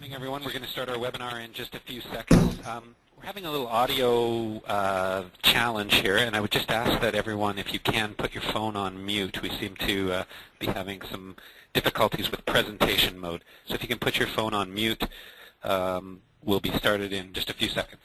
Morning, everyone. We're going to start our webinar in just a few seconds. We're having a little audio challenge here, and I would just ask that everyone, if you can, put your phone on mute. We seem to be having some difficulties with presentation mode. So if you can put your phone on mute, we'll be started in just a few seconds.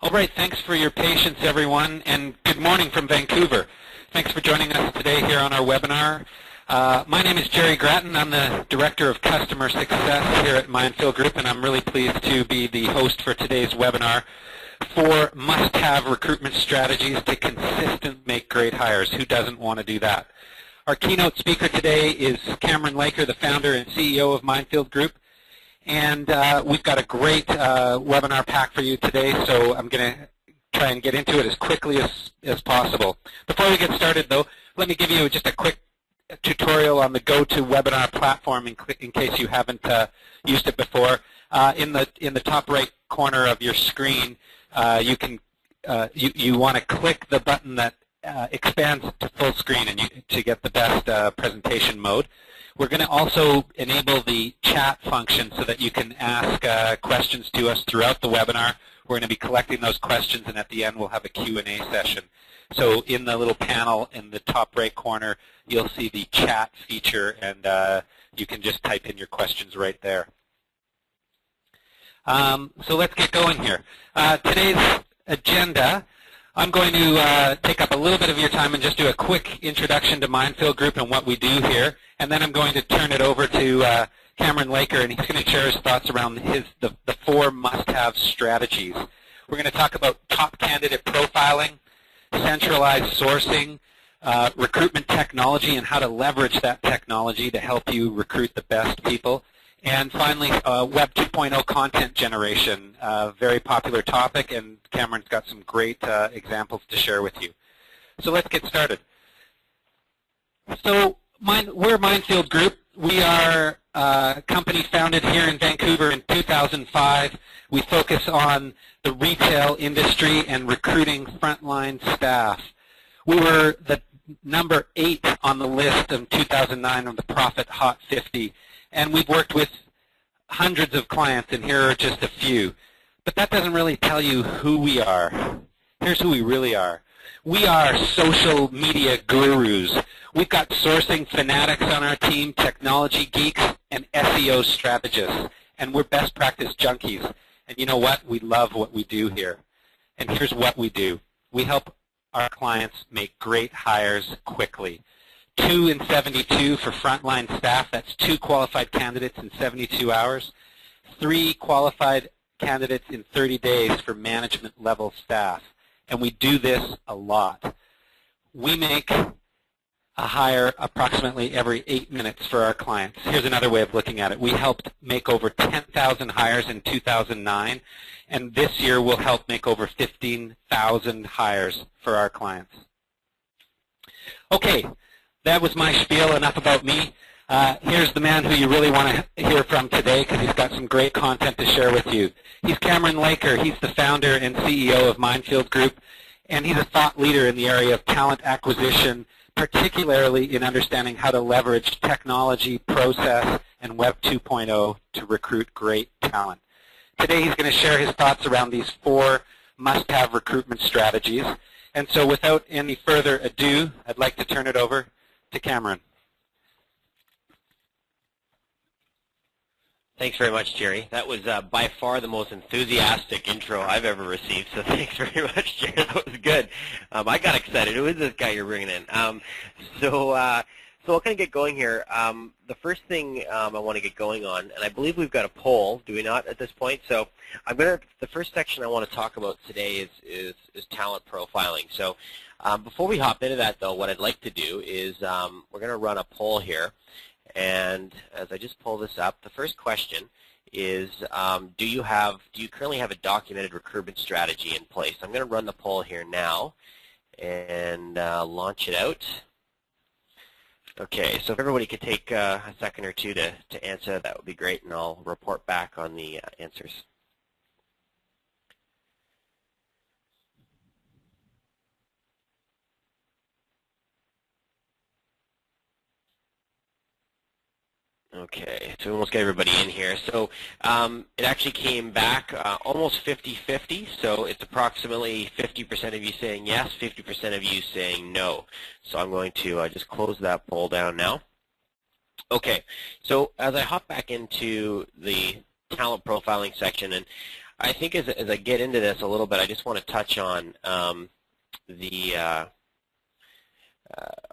All right, thanks for your patience, everyone, and good morning from Vancouver. Thanks for joining us today here on our webinar. My name is Jerry Gratton. I'm the Director of Customer Success here at MindField Group, and I'm really pleased to be the host for today's webinar for must-have recruitment strategies to consistently make great hires. Who doesn't want to do that? Our keynote speaker today is Cameron Laker, the founder and CEO of MindField Group. And we've got a great webinar pack for you today, so I'm going to try and get into it as quickly as possible. Before we get started, though, let me give you just a quick tutorial on the GoToWebinar platform in case you haven't used it before. In the top right corner of your screen, you want to click the button that expands to full screen and to get the best presentation mode. We're going to also enable the chat function so that you can ask questions to us throughout the webinar. We're going to be collecting those questions, and at the end we'll have a Q&A session. So in the little panel in the top right corner, you'll see the chat feature, and you can just type in your questions right there. So let's get going here. Today's agenda, I'm going to take up a little bit of your time and just do a quick introduction to MindField Group and what we do here, and then I'm going to turn it over to Cameron Laker, and he's going to share his thoughts around the 4 must-have strategies. We're going to talk about top candidate profiling, centralized sourcing, recruitment technology and how to leverage that technology to help you recruit the best people. And finally, Web 2.0 content generation, a very popular topic, and Cameron's got some great examples to share with you. So let's get started. So we're MindField Group. We are a company founded here in Vancouver in 2005. We focus on the retail industry and recruiting frontline staff. We were the number 8 on the list in 2009 of the Profit Hot 50. And we've worked with hundreds of clients, and here are just a few. But that doesn't really tell you who we are. Here's who we really are. We are social media gurus. We've got sourcing fanatics on our team, technology geeks, and SEO strategists. And we're best practice junkies. And you know what? We love what we do here. And here's what we do. We help our clients make great hires quickly. 2 in 72 for frontline staff. That's 2 qualified candidates in 72 hours. 3 qualified candidates in 30 days for management level staff. And we do this a lot. We make a hire approximately every 8 minutes for our clients. Here's another way of looking at it. We helped make over 10,000 hires in 2009, and this year we'll help make over 15,000 hires for our clients. Okay. That was my spiel. Enough about me. Here's the man who you really want to hear from today because he's got some great content to share with you. He's Cameron Laker. He's the founder and CEO of MindField Group, and he's a thought leader in the area of talent acquisition, particularly in understanding how to leverage technology, process, and Web 2.0 to recruit great talent. Today he's going to share his thoughts around these 4 must-have recruitment strategies. And so without any further ado, I'd like to turn it over to Cameron. Thanks very much, Jerry. That was by far the most enthusiastic intro I've ever received, so thanks very much, Jerry. That was good. I got excited. Who is this guy you're bringing in? So So we're going to get going here. The first thing I want to get going on, and I believe we've got a poll, do we not, at this point? So the first section I want to talk about today is talent profiling. So before we hop into that, though, what I'd like to do is we're going to run a poll here. And as I just pull this up, the first question is, do you currently have a documented recruitment strategy in place? I'm going to run the poll here now and launch it out. Okay, so if everybody could take a second or two to answer, that would be great, and I'll report back on the answers. Okay, so we almost got everybody in here. So it actually came back almost 50-50, so it's approximately 50% of you saying yes, 50% of you saying no. So I'm going to just close that poll down now. Okay, so as I hop back into the talent profiling section, and I think as I get into this a little bit, I just want to touch on a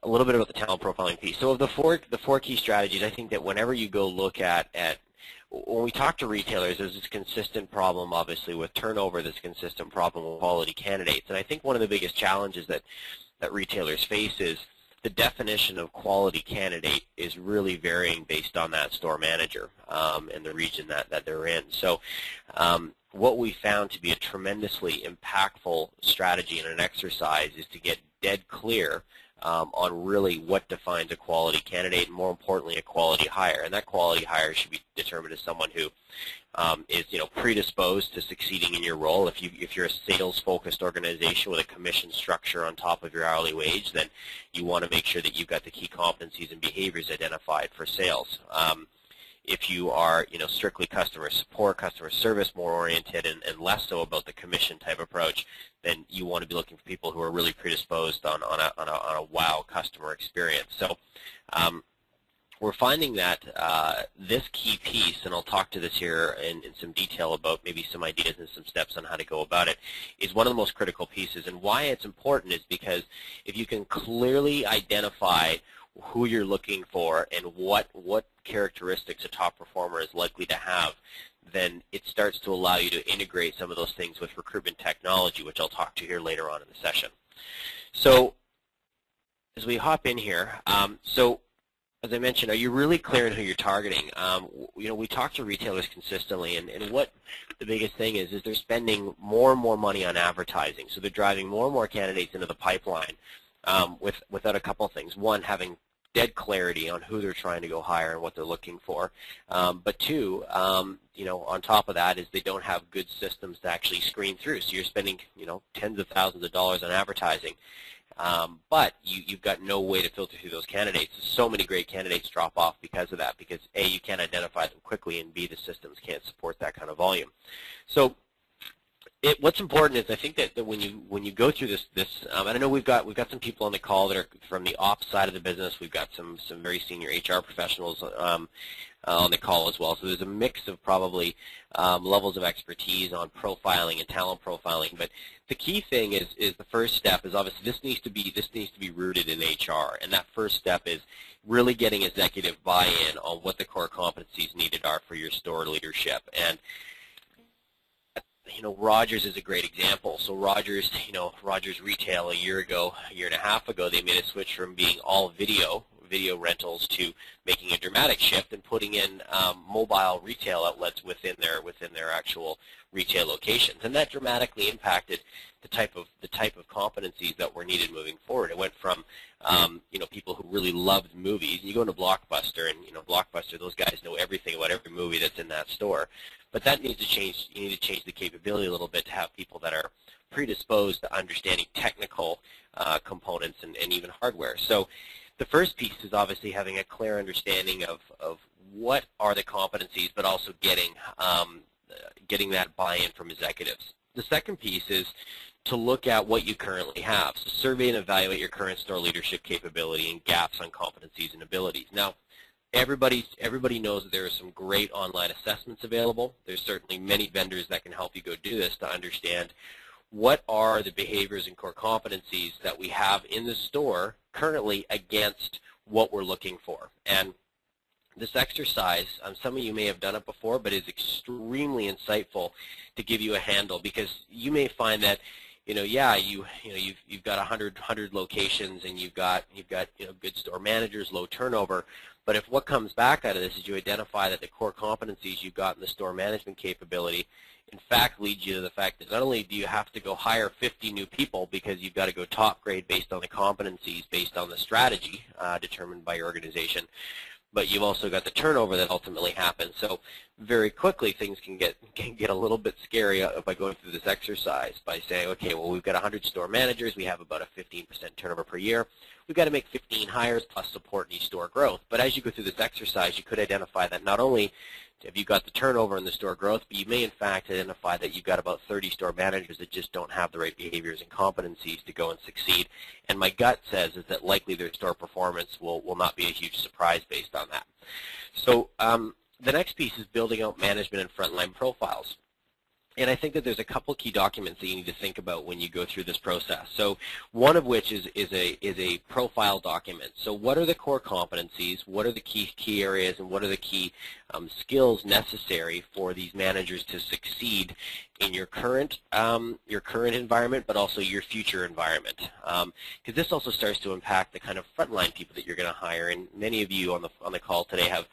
little bit about the talent profiling piece. So of the four key strategies, I think that whenever you go look at when we talk to retailers, there's this consistent problem, obviously, with turnover, this consistent problem with quality candidates. And I think one of the biggest challenges that retailers face is the definition of quality candidate is really varying based on that store manager and the region that they're in. So what we found to be a tremendously impactful strategy and an exercise is to get dead clear on really what defines a quality candidate, and more importantly, a quality hire. And that quality hire should be determined as someone who is, predisposed to succeeding in your role. If you're a sales-focused organization with a commission structure on top of your hourly wage, then you want to make sure that you've got the key competencies and behaviors identified for sales. If you are, strictly customer support, customer service more oriented, and less so about the commission type approach, then you want to be looking for people who are really predisposed on a wow customer experience. So we're finding that this key piece, and I'll talk to this here in some detail about maybe some ideas and some steps on how to go about it, is one of the most critical pieces. And why it's important is because if you can clearly identify who you're looking for and what characteristics a top performer is likely to have, then it starts to allow you to integrate some of those things with recruitment technology, which I'll talk to here later on in the session. So as we hop in here, so as I mentioned, are you really clear on who you're targeting? We talk to retailers consistently, and what the biggest thing is they're spending more and more money on advertising. So they're driving more and more candidates into the pipeline without a couple of things. One, having dead clarity on who they're trying to go hire and what they're looking for. But two, on top of that is they don't have good systems to actually screen through. So you're spending, tens of thousands of dollars on advertising, but you've got no way to filter through those candidates. So many great candidates drop off because of that, because A, you can't identify them quickly, and B, the systems can't support that kind of volume. So what's important is I think that when you go through this, and I know we've got some people on the call that are from the ops side of the business. We've got some very senior HR professionals on the call as well. So there's a mix of probably levels of expertise on profiling and talent profiling. But the key thing is the first step is obviously this needs to be rooted in HR, and that first step is really getting executive buy-in on what the core competencies needed are for your store leadership. And Rogers is a great example. So Rogers Retail a year and a half ago, they made a switch from being all video rentals to making a dramatic shift and putting in mobile retail outlets within their actual retail locations, and that dramatically impacted the type of competencies that were needed moving forward. It went from people who really loved movies. You go into Blockbuster, and Blockbuster, those guys know everything about every movie that's in that store. But that needs to change. You need to change the capability a little bit to have people that are predisposed to understanding technical components and even hardware. So the first piece is obviously having a clear understanding of what are the competencies, but also getting that buy-in from executives. The second piece is to look at what you currently have. So survey and evaluate your current store leadership capability and gaps on competencies and abilities. Now, everybody knows that there are some great online assessments available. There's certainly many vendors that can help you go do this to understand what are the behaviors and core competencies that we have in the store currently against what we're looking for. And this exercise, some of you may have done it before, but is extremely insightful to give you a handle, because you may find that, you've got 100 locations, and you've got good store managers, low turnover. But if what comes back out of this is you identify that the core competencies you've got in the store management capability, in fact, leads you to the fact that not only do you have to go hire 50 new people because you've got to go top grade based on the competencies, based on the strategy determined by your organization, but you've also got the turnover that ultimately happens. So very quickly things can get a little bit scary by going through this exercise by saying, okay, well, we've got 100 store managers, we have about a 15% turnover per year. We've got to make 15 hires plus support any store growth. But as you go through this exercise, you could identify that not only have you got the turnover and the store growth, but you may in fact identify that you've got about 30 store managers that just don't have the right behaviors and competencies to go and succeed. And my gut says is that likely their store performance will not be a huge surprise based on that. So the next piece is building out management and frontline profiles. And I think that there's a couple key documents that you need to think about when you go through this process. So one of which is a profile document. So what are the core competencies, what are the key areas, and what are the key skills necessary for these managers to succeed in your current environment, but also your future environment. Because this also starts to impact the kind of frontline people that you're going to hire. And many of you on the call today have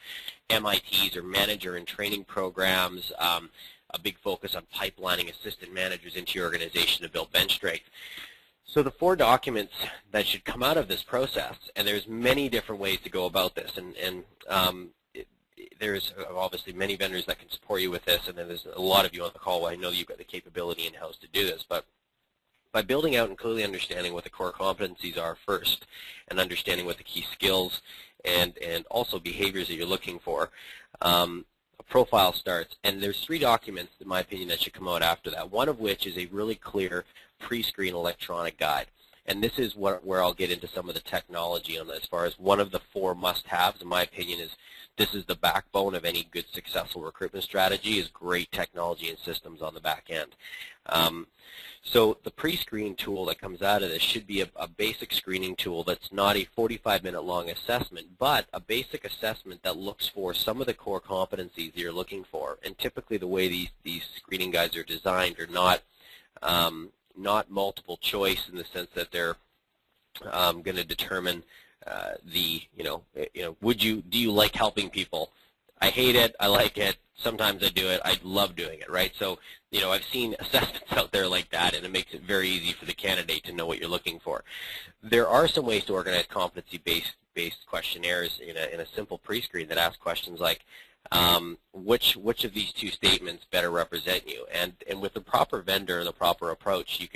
MITs or manager and training programs. A big focus on pipelining assistant managers into your organization to build bench strength. So the 4 documents that should come out of this process, and there's many different ways to go about this, and there's obviously many vendors that can support you with this, and then there's a lot of you on the call. I know you've got the capability in-house to do this, but by building out and clearly understanding what the core competencies are first, and understanding what the key skills and also behaviors that you're looking for, a profile starts. And there's 3 documents, in my opinion, that should come out after that. One of which is a really clear pre-screen electronic guide. And this is where I'll get into some of the technology on that. As far as one of the 4 must-haves, in my opinion, is this is the backbone of any good, successful recruitment strategy, is great technology and systems on the back end. So the pre-screen tool that comes out of this should be a basic screening tool that's not a 45-minute long assessment, but a basic assessment that looks for some of the core competencies that you're looking for. And typically the way these screening guides are designed are not multiple choice in the sense that they're going to determine do you like helping people? I hate it, I like it, sometimes I do it, I love doing it, right? So, I've seen assessments out there like that, and it makes it very easy for the candidate to know what you're looking for. There are some ways to organize competency-based questionnaires in a simple pre-screen that ask questions like, which of these 2 statements better represent you? And with the proper vendor and the proper approach, you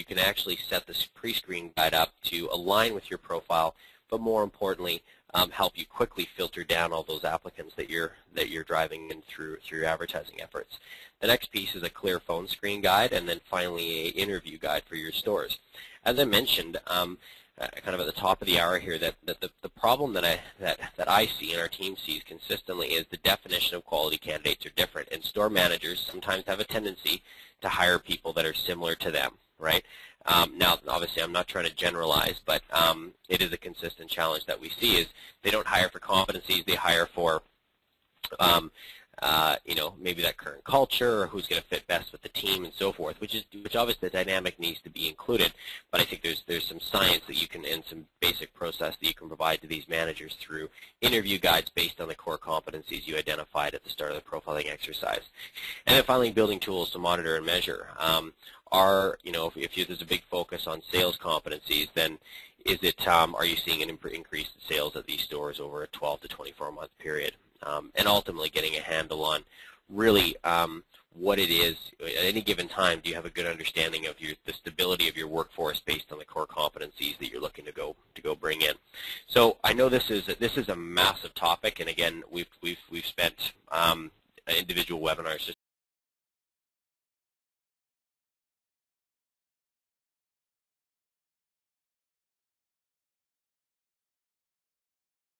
can actually set this pre-screen guide up to align with your profile, but more importantly, help you quickly filter down all those applicants that you're driving in through your advertising efforts. The next piece is a clear phone screen guide, and then finally an interview guide for your stores. As I mentioned, kind of at the top of the hour here, that the problem that I see and our team sees consistently is the definition of quality candidates are different, and store managers sometimes have a tendency to hire people that are similar to them, right? Now, obviously, I'm not trying to generalize, but it is a consistent challenge that we see is they don't hire for competencies, they hire for maybe that current culture or who's going to fit best with the team and so forth, which obviously the dynamic needs to be included. But I think there's some science that you can, and some basic process that you can provide to these managers through interview guides based on the core competencies you identified at the start of the profiling exercise. And then finally, building tools to monitor and measure. If there's a big focus on sales competencies, then are you seeing an increase in sales at these stores over a 12 to 24-month period? And ultimately getting a handle on really what it is at any given time. Do you have a good understanding of the stability of your workforce based on the core competencies that you're looking to go bring in? So I know this is a massive topic, and again we've spent individual webinars